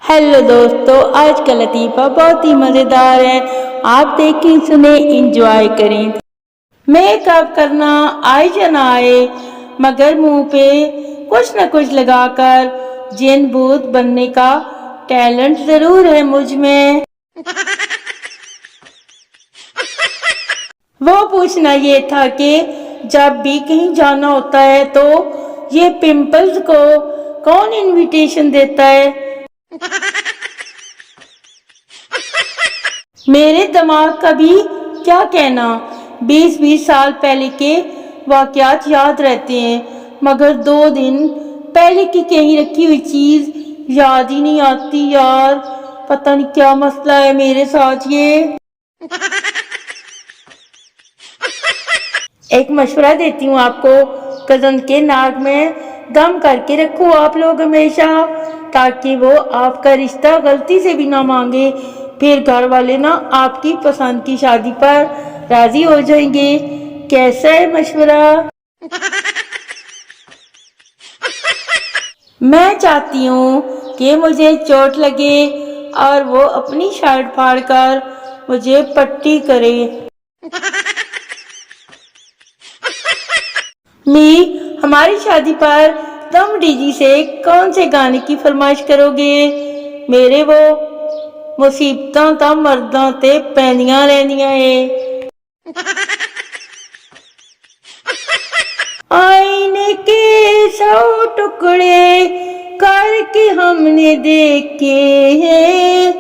Hello दोस्तों, आज का लतीफ़ा बहुत ही मज़ेदार है। आप देखें, सुने, इंजॉय करें। मेकअप करना आए या ना आए, मगर मुंह पे कुछ न कुछ लगाकर जिन भूत बनने का टैलेंट जरूर है मुझ में। वो पूछना ये था कि जब भी कहीं जाना होता है तो ये पिंपल्स को कौन इनविटेशन देता है। मेरे दिमाग का भी क्या कहना, 20-20 साल पहले के वाकयात याद रहते हैं, मगर 2 दिन पहले की कहीं रखी हुई चीज याद ही नहीं आती यार। पता नहीं क्या मसला है मेरे साथ ये। एक मशवरा देती हूँ आपको, कजन के नाक में दम करके रखो आप लोग हमेशा, ताकि वो आपका रिश्ता गलती से भी ना मांगे। फिर घर वाले ना आपकी पसंद की शादी पर राजी हो जाएंगे। कैसा है मशवरा? मैं चाहती हूँ कि मुझे चोट लगे और वो अपनी शर्ट फाड़ कर मुझे पट्टी करे। हमारी शादी पर तुम डीजी से कौन से गाने की फरमाइश करोगे? मेरे वो मुसीबतां तां मर्दां ते पैंदियां रहंदियां ए। आईने के 100 टुकड़े करके हमने देखे हैं,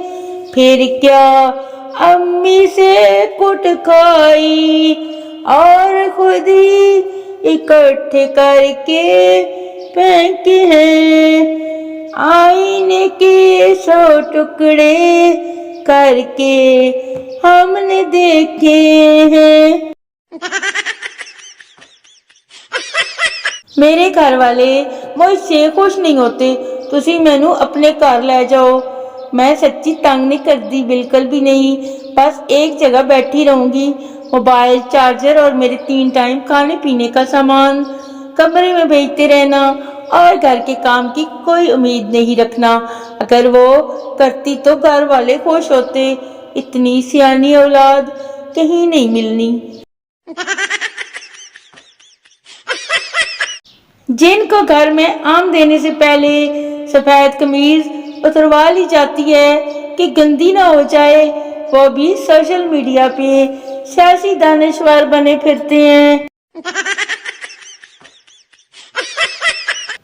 फिर क्या अम्मी से कुट खाई और खुद ही इकट्ठे करके फेंके हैं। आईने के 100 टुकड़े करके हमने देखे हैं। मेरे घर वाले मुझसे खुश नहीं होते, तुसी मैनू अपने घर ले जाओ। मैं सच्ची तंग नहीं करती, बिल्कुल भी नहीं। बस एक जगह बैठी रहूंगी, मोबाइल, चार्जर और मेरे 3 टाइम खाने पीने का सामान कमरे में भेजते रहना, और घर के काम की कोई उम्मीद नहीं रखना। अगर वो करती तो घर वाले खुश होते। इतनी सियानी औलाद कहीं नहीं मिलनी। जिनको घर में आम देने से पहले सफेद कमीज उतरवा ली जाती है कि गंदी ना हो जाए, वो भी सोशल मीडिया पे सियासी दानिशवर बने फिरते हैं।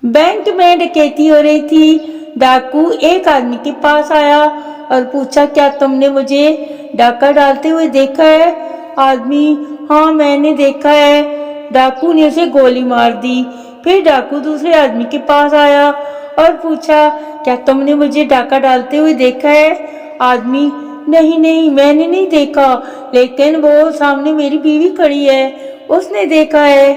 बैंक में डकैती हो रही थी। डाकू एक आदमी के पास आया और पूछा, क्या तुमने मुझे डाका डालते हुए देखा है? आदमी, हाँ मैंने देखा है। डाकू ने उसे गोली मार दी। फिर डाकू दूसरे आदमी के पास आया और पूछा, क्या तुमने मुझे डाका डालते हुए देखा है? आदमी, नहीं नहीं मैंने नहीं देखा, लेकिन वो सामने मेरी बीवी खड़ी है, उसने देखा है।